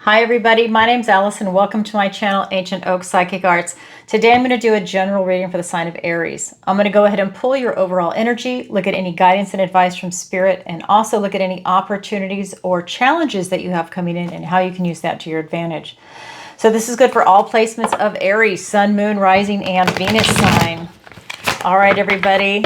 Hi everybody, my name's Alice and welcome to my channel, Ancient Oak Psychic Arts. Today I'm going to do a general reading for the sign of Aries. I'm going to go ahead and pull your overall energy, look at any guidance and advice from Spirit, and also look at any opportunities or challenges that you have coming in and how you can use that to your advantage. So this is good for all placements of Aries, Sun, Moon, Rising, and Venus sign. All right everybody.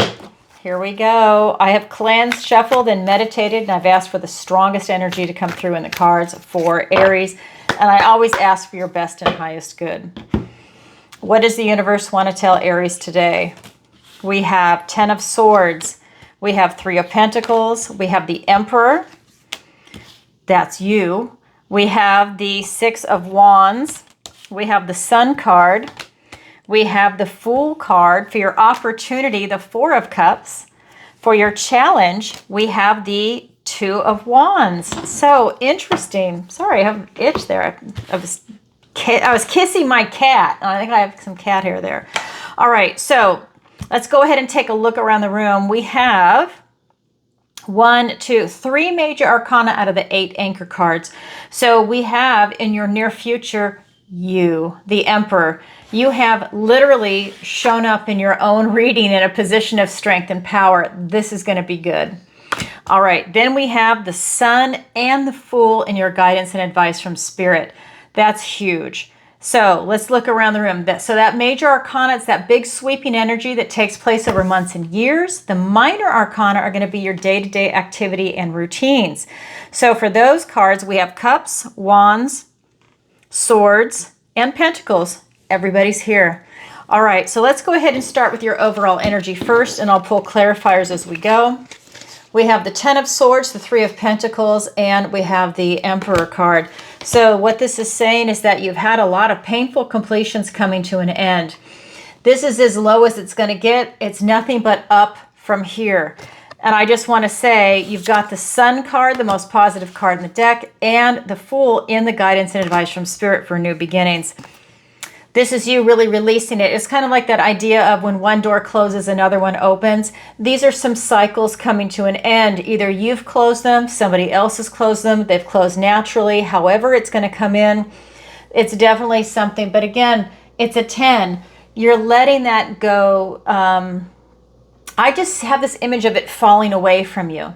Here we go. I have cleansed, shuffled, and meditated, and I've asked for the strongest energy to come through in the cards for Aries. And I always ask for your best and highest good. What does the universe want to tell Aries today? We have 10 of Swords. We have 3 of Pentacles. We have the Emperor. That's you. We have the 6 of Wands. We have the Sun card. We have the Fool card. For your opportunity, the 4 of Cups. For your challenge, we have the 2 of Wands. So interesting. Sorry, I have an itch there. I was kissing my cat. I think I have some cat hair there. All right, so let's go ahead and take a look around the room. We have 3 major arcana out of the 8 anchor cards. So we have in your near future, you, the Emperor. You have literally shown up in your own reading in a position of strength and power. This is going to be good. All right, then we have the Sun and the Fool in your guidance and advice from Spirit. That's huge. So let's look around the room. So that major arcana is that big sweeping energy that takes place over months and years. The minor arcana are going to be your day-to-day activity and routines. So for those cards, we have Cups, Wands, Swords, and Pentacles. Everybody's here. All right, so let's go ahead and start with your overall energy first, and I'll pull clarifiers as we go. We have the 10 of Swords, the 3 of Pentacles, and we have the Emperor card. So what this is saying is that you've had a lot of painful completions coming to an end. This is as low as it's going to get. It's nothing but up from here. And I just want to say you've got the Sun card, the most positive card in the deck, and the Fool in the guidance and advice from Spirit for new beginnings. This is you really releasing it. It's kind of like that idea of when one door closes, another one opens. These are some cycles coming to an end. Either you've closed them, somebody else has closed them, they've closed naturally. However it's going to come in, it's definitely something. But again, it's a 10. You're letting that go. I just have this image of it falling away from you.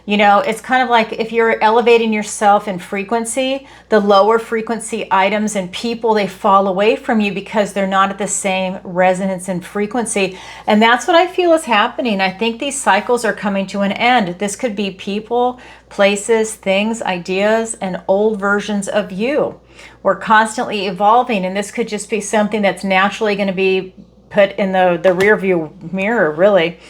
You know, it's kind of like if you're elevating yourself in frequency, the lower frequency items and people, they fall away from you because they're not at the same resonance and frequency. And that's what I feel is happening. I think these cycles are coming to an end. This could be people, places, things, ideas, and old versions of you. We're constantly evolving, and this could just be something that's naturally going to be put in the rear view mirror, really.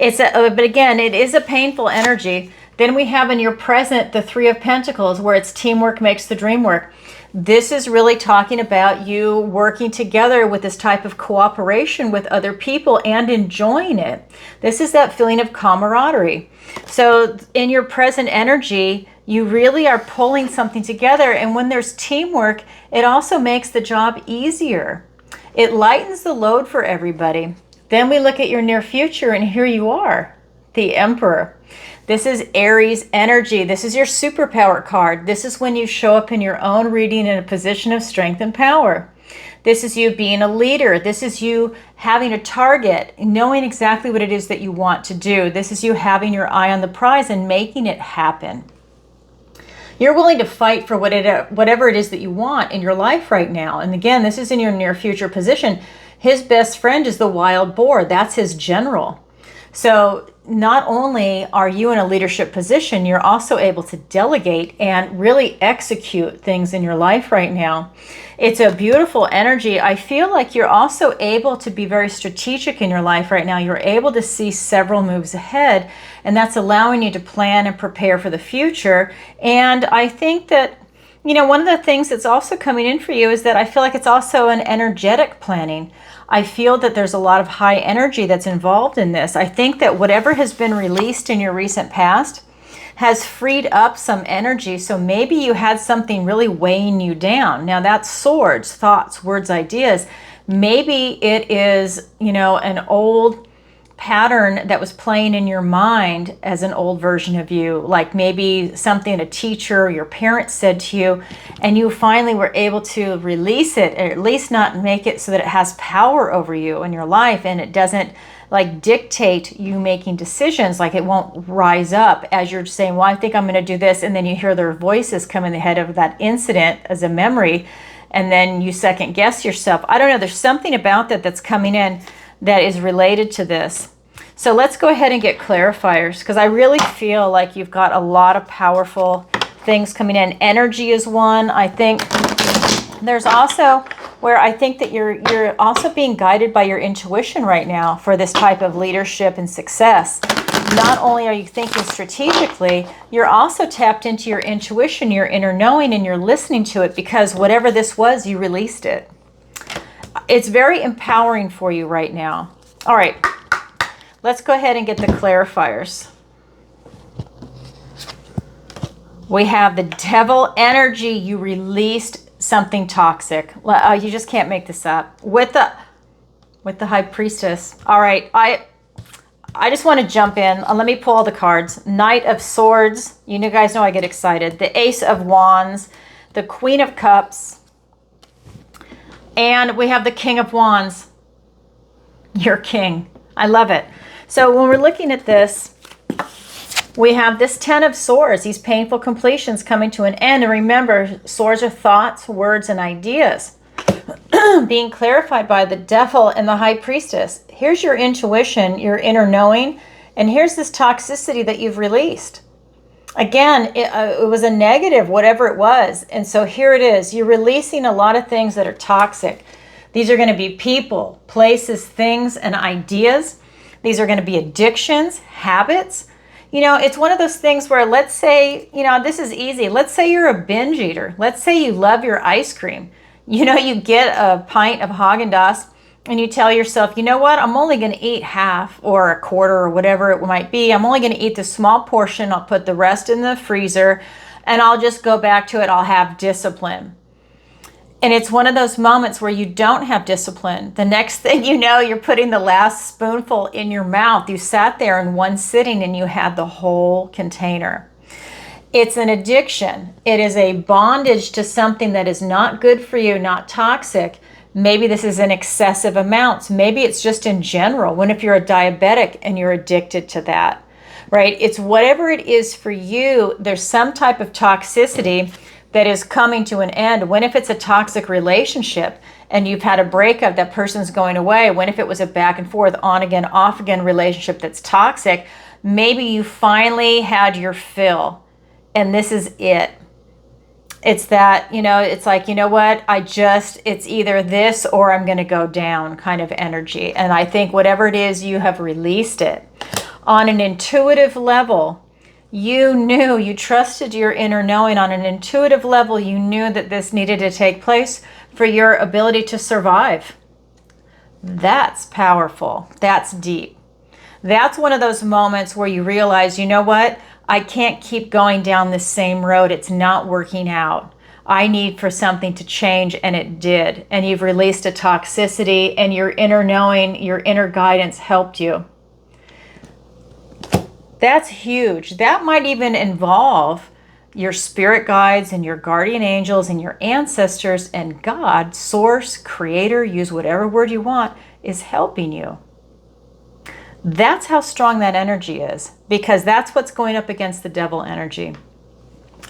But again, it is a painful energy. Then we have in your present the 3 of Pentacles, where it's teamwork makes the dream work. This is really talking about you working together with this type of cooperation with other people and enjoying it. This is that feeling of camaraderie. So in your present energy, you really are pulling something together. And when there's teamwork, it also makes the job easier. It lightens the load for everybody. Then we look at your near future, and here you are, the Emperor. This is Aries energy. This is your superpower card. This is when you show up in your own reading in a position of strength and power. This is you being a leader. This is you having a target, knowing exactly what it is that you want to do. This is you having your eye on the prize and making it happen. You're willing to fight for whatever it is that you want in your life right now. And again, this is in your near future position. His best friend is the wild boar. That's his general. So not only are you in a leadership position, you're also able to delegate and really execute things in your life right now. It's a beautiful energy. I feel like you're also able to be very strategic in your life right now. You're able to see several moves ahead, and that's allowing you to plan and prepare for the future. And I think that, you know, one of the things that's also coming in for you is that I feel like it's also an energetic planning. I feel that there's a lot of high energy that's involved in this. I think that whatever has been released in your recent past has freed up some energy. So maybe you had something really weighing you down. Now that's swords, thoughts, words, ideas. Maybe it is, you know, an old pattern that was playing in your mind as an old version of you, like maybe something a teacher or your parents said to you, and you finally were able to release it, or at least not make it so that it has power over you in your life, and it doesn't like dictate you making decisions. Like it won't rise up as you're saying, well, I think I'm going to do this, and then you hear their voices come in the head of that incident as a memory, and then you second guess yourself. I don't know, there's something about that that's coming in that is related to this. So let's go ahead and get clarifiers, because I really feel like you've got a lot of powerful things coming in. Energy is one. I think there's also where I think that you're also being guided by your intuition right now for this type of leadership and success. Not only are you thinking strategically, you're also tapped into your intuition, your inner knowing, and you're listening to it, because whatever this was, you released it. It's very empowering for you right now. All right, let's go ahead and get the clarifiers. We have the devil energy. You released something toxic. You just can't make this up. With the high priestess. All right, I just want to jump in. Let me pull all the cards. Knight of Swords. You guys know I get excited. The Ace of Wands. The Queen of Cups. And we have the King of Wands. You're king. I love it. So when we're looking at this, we have this Ten of Swords, these painful completions coming to an end. And remember, swords are thoughts, words, and ideas being clarified by the devil and the high priestess. Here's your intuition, your inner knowing, and here's this toxicity that you've released. Again, it was a negative, whatever it was. And so here it is. You're releasing a lot of things that are toxic. These are going to be people, places, things, and ideas. These are going to be addictions, habits. You know, it's one of those things where, let's say, you know, this is easy. Let's say you're a binge eater. Let's say you love your ice cream. You know, you get a pint of Haagen-Dazs and you tell yourself, you know what, I'm only going to eat half or a quarter or whatever it might be. I'm only going to eat the small portion. I'll put the rest in the freezer and I'll just go back to it. I'll have discipline. And it's one of those moments where you don't have discipline. The next thing you know, you're putting the last spoonful in your mouth. You sat there in one sitting and you had the whole container. It's an addiction. It is a bondage to something that is not good for you, not toxic. Maybe this is in excessive amounts. Maybe it's just in general. What if you're a diabetic and you're addicted to that, right? It's whatever it is for you. There's some type of toxicity that is coming to an end. When if it's a toxic relationship and you've had a breakup, that person's going away? When if it was a back and forth, on again, off again relationship that's toxic? Maybe you finally had your fill and this is it. It's that, you know, it's like, you know what, it's either this or I'm going to go down kind of energy. And I think whatever it is, you have released it. On an intuitive level, you knew, you trusted your inner knowing. On an intuitive level, you knew that this needed to take place for your ability to survive. That's powerful. That's deep. That's one of those moments where you realize, you know what? I can't keep going down the same road. It's not working out. I need for something to change, and it did. And you've released a toxicity, and your inner knowing, your inner guidance helped you. That's huge. That might even involve your spirit guides and your guardian angels and your ancestors, and God, source, creator, use whatever word you want, is helping you. That's how strong that energy is, because that's what's going up against the devil energy.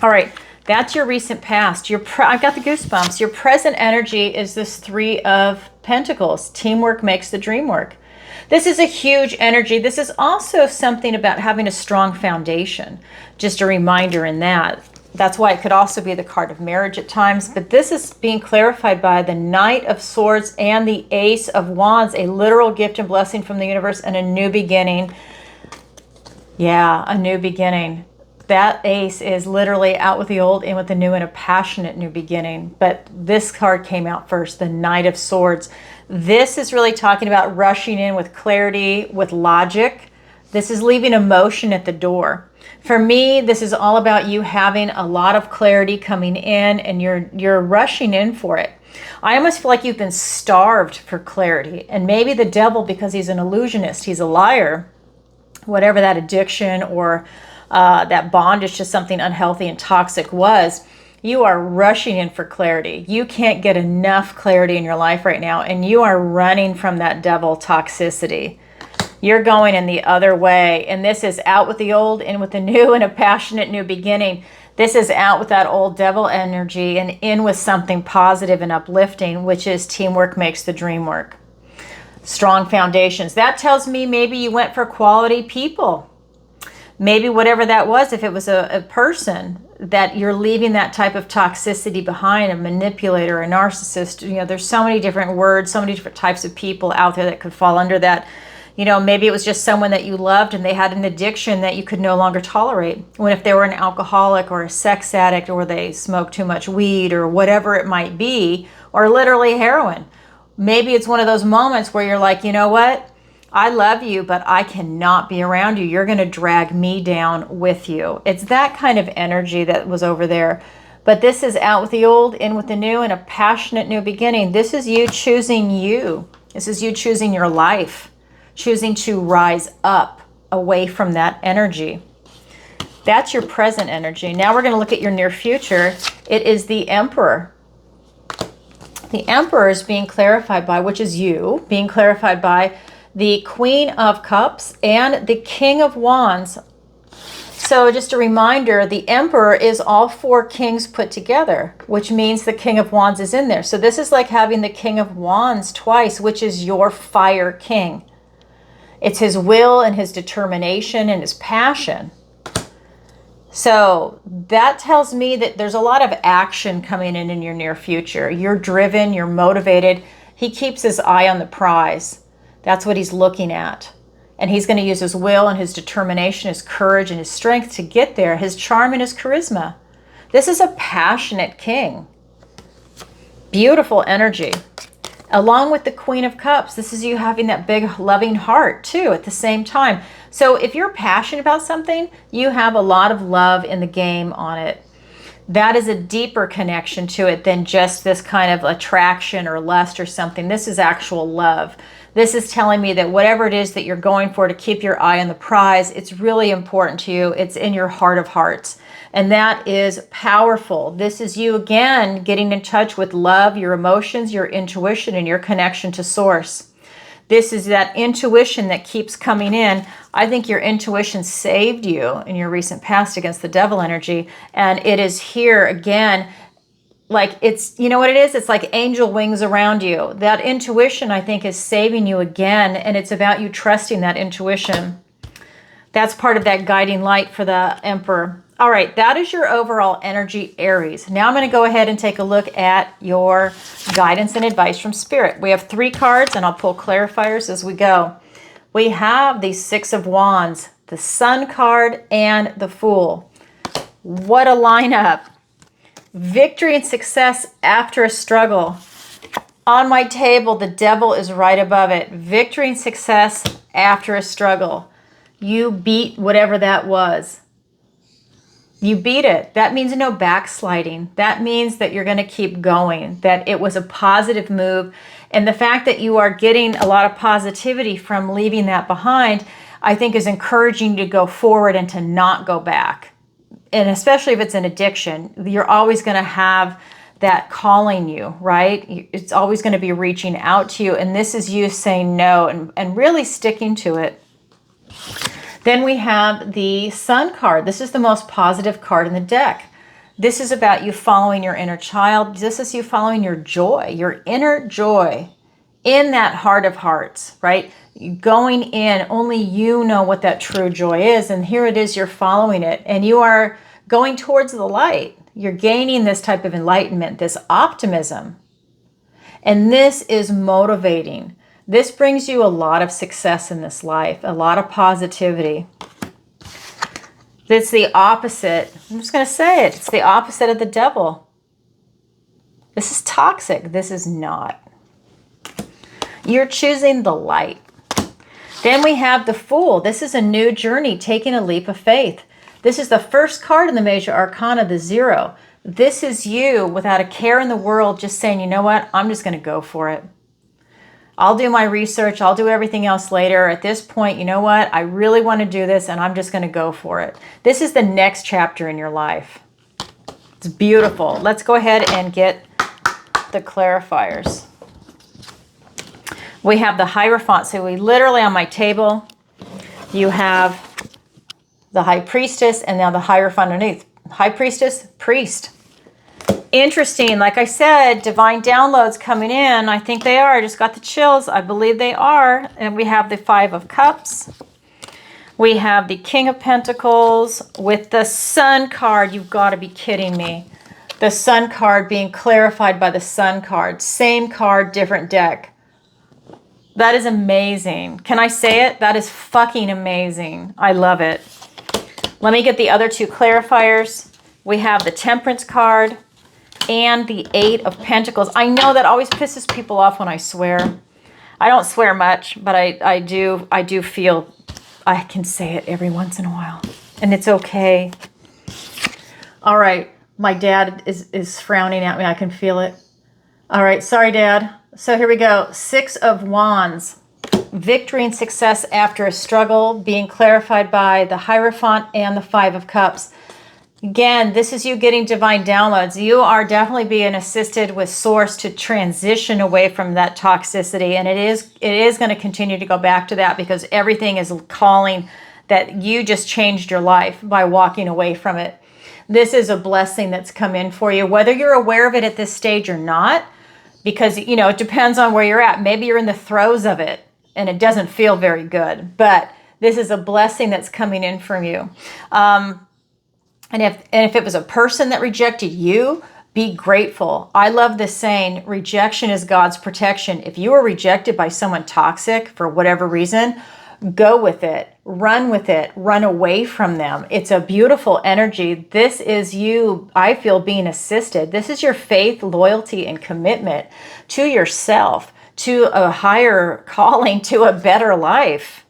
All right, that's your recent past. I've got the goosebumps. Your present energy is this Three of Pentacles. Teamwork makes the dream work. This is a huge energy. This is also something about having a strong foundation. Just a reminder in that. That's why it could also be the card of marriage at times. But this is being clarified by the Knight of Swords and the Ace of Wands, a literal gift and blessing from the universe and a new beginning. Yeah, a new beginning. That ace is literally out with the old, in with the new, and a passionate new beginning. But this card came out first, the Knight of Swords. This is really talking about rushing in with clarity, with logic. This is leaving emotion at the door. For me, this is all about you having a lot of clarity coming in, and you're rushing in for it. I almost feel like you've been starved for clarity. And maybe the devil, because he's an illusionist, he's a liar, whatever that addiction or that bondage to something unhealthy and toxic was, You are rushing in for clarity. You can't get enough clarity in your life right now, and you are running from that devil toxicity. You're going in the other way, and this is out with the old, in with the new, and a passionate new beginning. This is out with that old devil energy and in with something positive and uplifting, which is teamwork makes the dream work. Strong foundations. That tells me maybe you went for quality people. Maybe whatever that was, if it was a person, that you're leaving that type of toxicity behind, a manipulator, a narcissist. You know, there's so many different words, so many different types of people out there that could fall under that. You know, maybe it was just someone that you loved and they had an addiction that you could no longer tolerate. When if they were an alcoholic or a sex addict, or they smoked too much weed or whatever it might be, or literally heroin. Maybe it's one of those moments where you're like, you know what? I love you, but I cannot be around you. You're going to drag me down with you. It's that kind of energy that was over there. But this is out with the old, in with the new, and a passionate new beginning. This is you choosing you. This is you choosing your life, choosing to rise up away from that energy. That's your present energy. Now we're going to look at your near future. It is the Emperor. The Emperor is being clarified by, which is you, being clarified by the Queen of Cups and the King of Wands. So just a reminder, the Emperor is all four kings put together, which means the King of Wands is in there. So this is like having the King of Wands twice, which is your fire king. It's his will and his determination and his passion. So that tells me that there's a lot of action coming in your near future. You're driven, you're motivated. He keeps his eye on the prize. That's what he's looking at. And he's going to use his will and his determination, his courage and his strength to get there, his charm and his charisma. This is a passionate king. Beautiful energy. Along with the Queen of Cups, this is you having that big loving heart too at the same time. So if you're passionate about something, you have a lot of love in the game on it. That is a deeper connection to it than just this kind of attraction or lust or something. This is actual love. This is telling me that whatever it is that you're going for to keep your eye on the prize, it's really important to you. It's in your heart of hearts. And that is powerful. This is you, again, getting in touch with love, your emotions, your intuition, and your connection to source. This is that intuition that keeps coming in. I think your intuition saved you in your recent past against the devil energy. And it is here again. Like it's, you know what it is? It's like angel wings around you. That intuition, I think, is saving you again. And it's about you trusting that intuition. That's part of that guiding light for the Emperor. All right, that is your overall energy, Aries. Now I'm going to go ahead and take a look at your guidance and advice from Spirit. We have 3 cards, and I'll pull clarifiers as we go. We have the 6 of Wands, the Sun card, and the Fool. What a lineup. Victory and success after a struggle. On my table, the Devil is right above it. Victory and success after a struggle. You beat whatever that was. You beat it. That means no backsliding. That means that you're going to keep going, that it was a positive move. And the fact that you are getting a lot of positivity from leaving that behind, I think is encouraging you to go forward and to not go back. And especially if it's an addiction, you're always going to have that calling you, right? It's always going to be reaching out to you. And this is you saying no and really sticking to it. Then we have the Sun card. This is the most positive card in the deck. This is about you following your inner child. This is you following your joy, your inner joy in that heart of hearts, right? Going in, only you know what that true joy is. And here it is, you're following it. And you are going towards the light. You're gaining this type of enlightenment, this optimism. And this is motivating. This brings you a lot of success in this life, a lot of positivity. It's the opposite. I'm just going to say it. It's the opposite of the Devil. This is toxic. This is not. You're choosing the light. Then we have the Fool. This is a new journey, taking a leap of faith. This is the first card in the Major Arcana, the 0. This is you without a care in the world, just saying, you know what? I'm just going to go for it. I'll do my research. I'll do everything else later. At this point, you know what? I really want to do this, and I'm just going to go for it. This is the next chapter in your life. It's beautiful. Let's go ahead and get the clarifiers. We have the Hierophant. So we literally on my table, you have the High Priestess and now the Hierophant underneath. High Priestess, priest. Interesting. Like I said, divine downloads coming in. I think they are. I just got the chills. I believe they are. And we have the Five of Cups. We have the King of Pentacles with the Sun card. You've got to be kidding me. The Sun card being clarified by the Sun card. Same card, different deck. That is amazing. Can I say it? That is fucking amazing. I love it. Let me get the other two clarifiers. We have the Temperance card and the Eight of Pentacles. I know that always pisses people off when I swear. I don't swear much, but I do feel I can say it every once in a while. And it's okay. All right. My dad is frowning at me. I can feel it. All right. Sorry, Dad. So here we go. Six of Wands. Victory and success after a struggle being clarified by the Hierophant and the Five of Cups. Again, this is you getting divine downloads. You are definitely being assisted with Source to transition away from that toxicity. And it is going to continue to go back to that because everything is calling that you just changed your life by walking away from it. This is a blessing that's come in for you, whether you're aware of it at this stage or not, because, you know, it depends on where you're at. Maybe you're in the throes of it and it doesn't feel very good, but this is a blessing that's coming in from you. And if it was a person that rejected you, be grateful. I love this saying, rejection is God's protection. If you were rejected by someone toxic for whatever reason, go with it, run away from them. It's a beautiful energy. This is you, I feel, being assisted. This is your faith, loyalty, and commitment to yourself, to a higher calling, to a better life.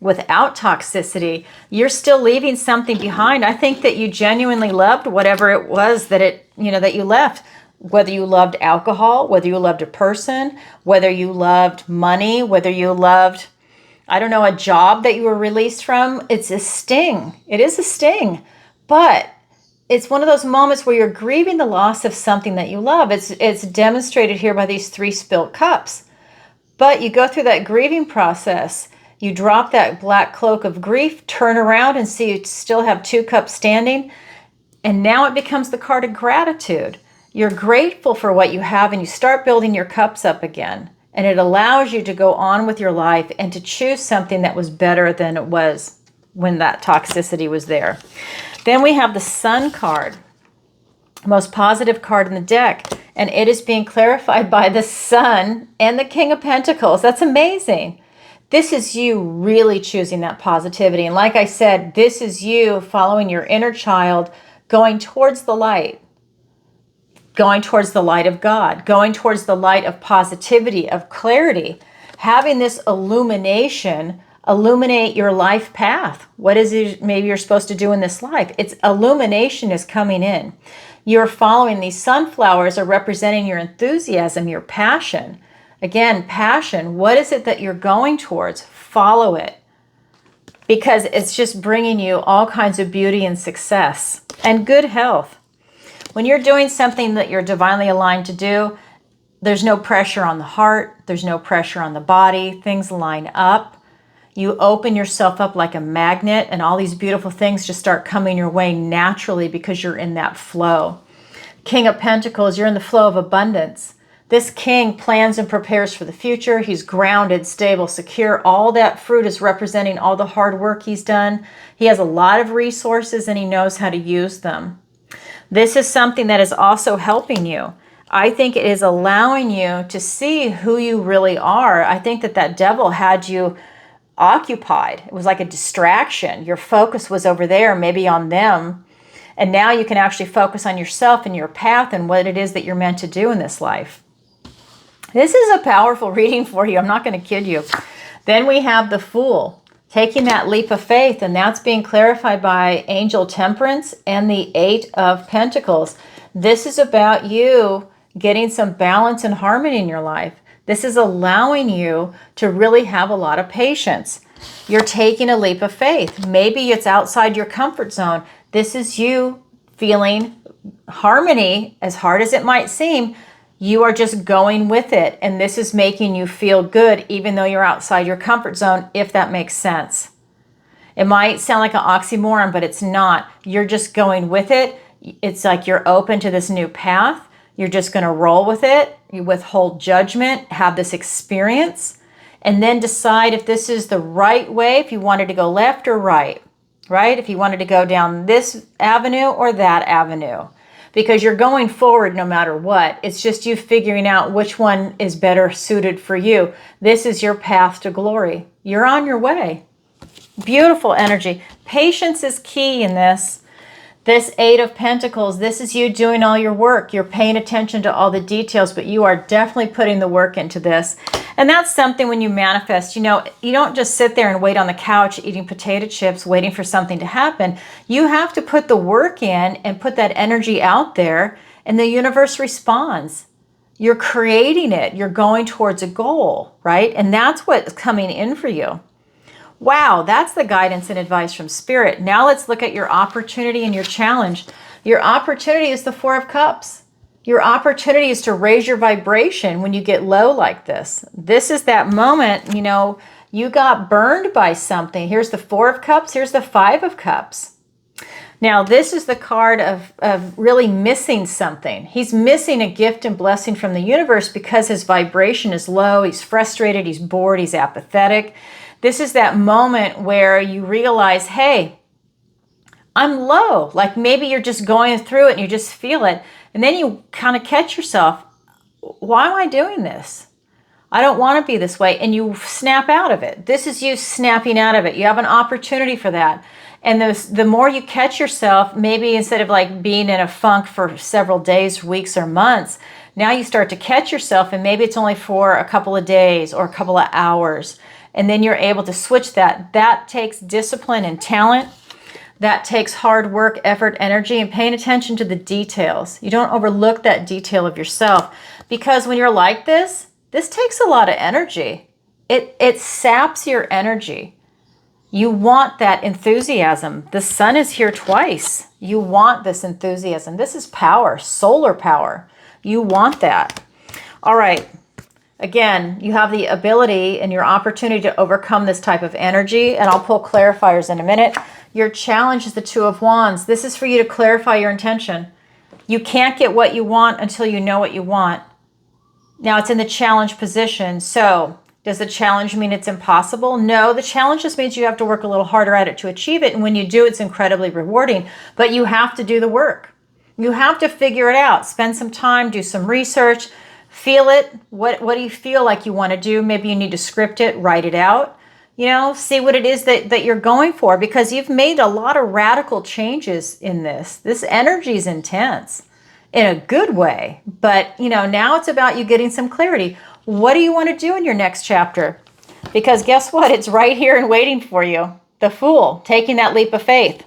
Without toxicity, you're still leaving something behind. I think that you genuinely loved whatever it was that you left. Whether you loved alcohol, whether you loved a person, whether you loved money, whether you loved, I don't know, a job that you were released from. It's a sting. It is a sting. But it's one of those moments where you're grieving the loss of something that you love. It's demonstrated here by these three spilt cups. But you go through that grieving process. You drop that black cloak of grief, turn around and see you still have two cups standing. And now it becomes the card of gratitude. You're grateful for what you have and you start building your cups up again. And it allows you to go on with your life and to choose something that was better than it was when that toxicity was there. Then we have the Sun card, most positive card in the deck. And it is being clarified by the Sun and the King of Pentacles. That's amazing. This is you really choosing that positivity. And like I said, this is you following your inner child, going towards the light, going towards the light of God, going towards the light of positivity, of clarity, having this illumination, illuminate your life path. What is it maybe you're supposed to do in this life? It's illumination is coming in. You're following these sunflowers are representing your enthusiasm, your passion. Again, passion, what is it that you're going towards? Follow it. Because it's just bringing you all kinds of beauty and success and good health. When you're doing something that you're divinely aligned to do, there's no pressure on the heart. There's no pressure on the body. Things line up. You open yourself up like a magnet and all these beautiful things just start coming your way naturally because you're in that flow. King of Pentacles, you're in the flow of abundance. This king plans and prepares for the future. He's grounded, stable, secure. All that fruit is representing all the hard work he's done. He has a lot of resources and he knows how to use them. This is something that is also helping you. I think it is allowing you to see who you really are. I think that devil had you occupied. It was like a distraction. Your focus was over there, maybe on them. And now you can actually focus on yourself and your path and what it is that you're meant to do in this life. This is a powerful reading for you. I'm not going to kid you. Then we have the Fool, taking that leap of faith, and that's being clarified by Angel Temperance and the Eight of Pentacles. This is about you getting some balance and harmony in your life. This is allowing you to really have a lot of patience. You're taking a leap of faith. Maybe it's outside your comfort zone. This is you feeling harmony, as hard as it might seem, you are just going with it. And this is making you feel good, even though you're outside your comfort zone, if that makes sense. It might sound like an oxymoron, but it's not. You're just going with it. It's like you're open to this new path. You're just going to roll with it. You withhold judgment, have this experience, and then decide if this is the right way, if you wanted to go left or right? If you wanted to go down this avenue or that avenue. Because you're going forward no matter what. It's just you figuring out which one is better suited for you. This is your path to glory. You're on your way. Beautiful energy. Patience is key in this. This Eight of Pentacles, this is you doing all your work. You're paying attention to all the details, but you are definitely putting the work into this. And that's something when you manifest, you don't just sit there and wait on the couch eating potato chips, waiting for something to happen. You have to put the work in and put that energy out there, and the universe responds. You're creating it. You're going towards a goal, right? And that's what's coming in for you. Wow, that's the guidance and advice from Spirit. Now let's look at your opportunity and your challenge. Your opportunity is the Four of Cups. Your opportunity is to raise your vibration when you get low like this. This is that moment, you got burned by something. Here's the Four of Cups. Here's the Five of Cups. Now, this is the card of really missing something. He's missing a gift and blessing from the universe because his vibration is low. He's frustrated. He's bored. He's apathetic. This is that moment where you realize, hey, I'm low. Like maybe you're just going through it and you just feel it. And then you kind of catch yourself. Why am I doing this? I don't want to be this way. And you snap out of it. This is you snapping out of it. You have an opportunity for that. And the more you catch yourself, maybe instead of like being in a funk for several days, weeks, or months, now you start to catch yourself, and maybe it's only for a couple of days or a couple of hours. And then you're able to switch that. That takes discipline and talent. That takes hard work, effort, energy, and paying attention to the details. You don't overlook that detail of yourself, because when you're like this takes a lot of energy. It saps your energy. You want that enthusiasm. The sun is here twice. You want this enthusiasm. This is power, solar power. You want that. All right. Again, you have the ability and your opportunity to overcome this type of energy, and I'll pull clarifiers in a minute. Your challenge is the Two of Wands. This is for you to clarify your intention. You can't get what you want until you know what you want. Now, it's in the challenge position. So, does the challenge mean it's impossible? No, the challenge just means you have to work a little harder at it to achieve it, and when you do, it's incredibly rewarding. But you have to do the work. You have to figure it out. Spend some time, do some research. Feel it. What do you feel like you want to do? Maybe you need to script it, write it out. See what it is that you're going for, because you've made a lot of radical changes in this. This energy is intense in a good way. But, now it's about you getting some clarity. What do you want to do in your next chapter? Because guess what? It's right here and waiting for you. The Fool, taking that leap of faith.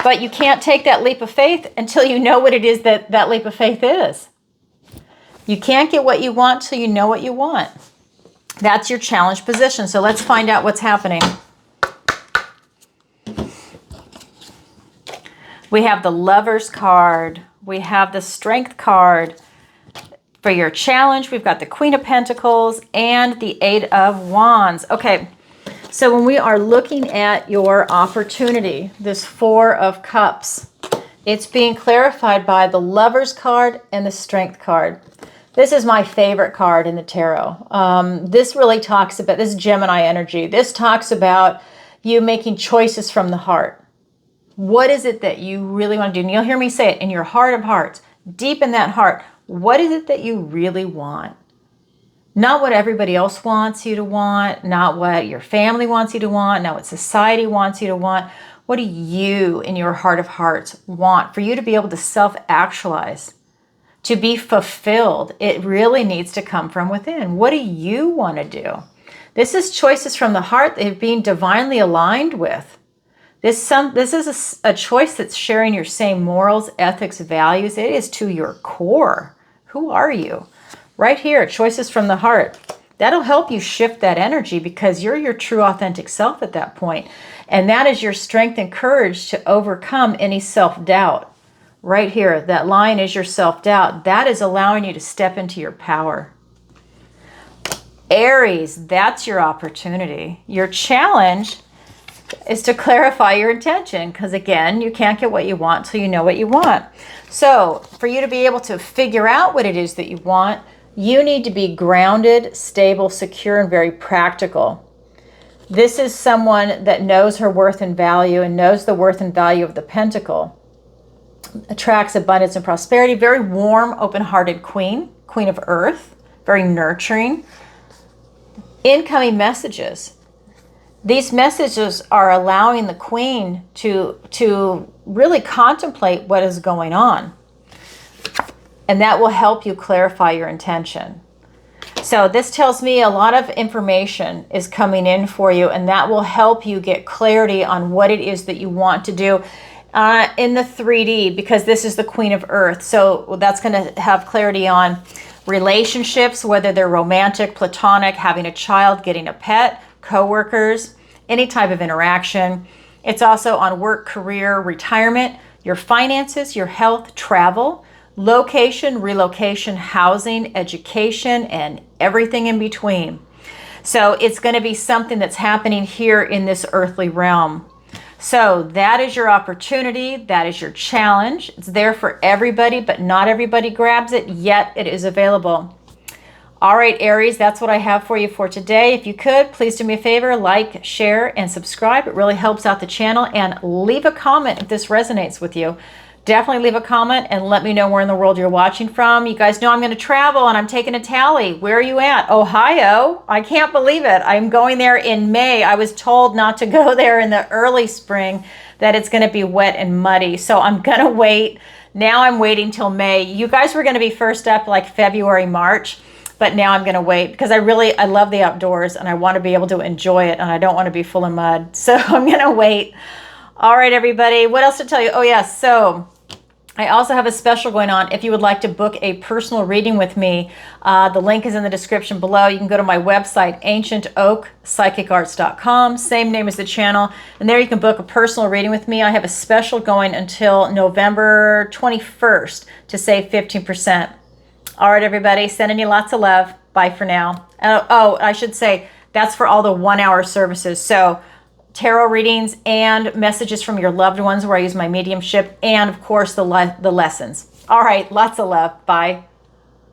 But you can't take that leap of faith until you know what it is that leap of faith is. You can't get what you want till you know what you want. That's your challenge position. So let's find out what's happening. We have the Lovers card. We have the Strength card. For your challenge, we've got the Queen of Pentacles and the Eight of Wands. Okay, so when we are looking at your opportunity, this Four of Cups, it's being clarified by the Lovers card and the Strength card. This is my favorite card in the tarot. This really talks about, this Gemini energy. This talks about you making choices from the heart. What is it that you really want to do? And you'll hear me say it, in your heart of hearts, deep in that heart. What is it that you really want? Not what everybody else wants you to want, not what your family wants you to want, not what society wants you to want. What do you, in your heart of hearts, want for you to be able to self-actualize? To be fulfilled, it really needs to come from within. What do you want to do? This is choices from the heart that are being divinely aligned with. This is a choice that's sharing your same morals, ethics, values. It is to your core. Who are you? Right here, choices from the heart. That'll help you shift that energy, because you're your true authentic self at that point. And that is your strength and courage to overcome any self-doubt. right here, that line is your self-doubt. That is allowing you to step into your power. Aries, that's your opportunity. Your challenge is to clarify your intention, because again, you can't get what you want till you know what you want. So for you to be able to figure out what it is that you want, you need to be grounded, stable, secure, and very practical. This is someone that knows her worth and value and knows the worth and value of the pentacle. Attracts abundance and prosperity. Very warm, open-hearted queen of earth, very nurturing. Incoming messages. These messages are allowing the queen to really contemplate what is going on. And that will help you clarify your intention. So this tells me a lot of information is coming in for you, and that will help you get clarity on what it is that you want to do in the 3D, because this is the Queen of Earth. So that's going to have clarity on relationships, whether they're romantic, platonic, having a child, getting a pet, coworkers, any type of interaction. It's also on work, career, retirement, your finances, your health, travel, location, relocation, housing, education, and everything in between. So it's going to be something that's happening here in this earthly realm. So that is your opportunity. That is your challenge. It's there for everybody, but not everybody grabs it, yet it is available. All right, Aries, that's what I have for you for today. If you could, please do me a favor, like, share, and subscribe. It really helps out the channel. And leave a comment if this resonates with you. Definitely leave a comment and let me know where in the world you're watching from. You guys know I'm going to travel and I'm taking a tally. Where are you at? Ohio? I can't believe it. I'm going there in May. I was told not to go there in the early spring, that it's going to be wet and muddy. So I'm going to wait. Now I'm waiting till May. You guys were going to be first up like February, March. But now I'm going to wait because I love the outdoors and I want to be able to enjoy it, and I don't want to be full of mud. So I'm going to wait. All right, everybody. What else to tell you? Oh, yes. So I also have a special going on. If you would like to book a personal reading with me, the link is in the description below. You can go to my website, ancientoakpsychicarts.com, same name as the channel, and there you can book a personal reading with me. I have a special going until November 21st to save 15%. All right, everybody, sending you lots of love. Bye for now. Oh, I should say, that's for all the 1-hour services. So tarot readings and messages from your loved ones where I use my mediumship, and of course the lessons. All right, lots of love. Bye.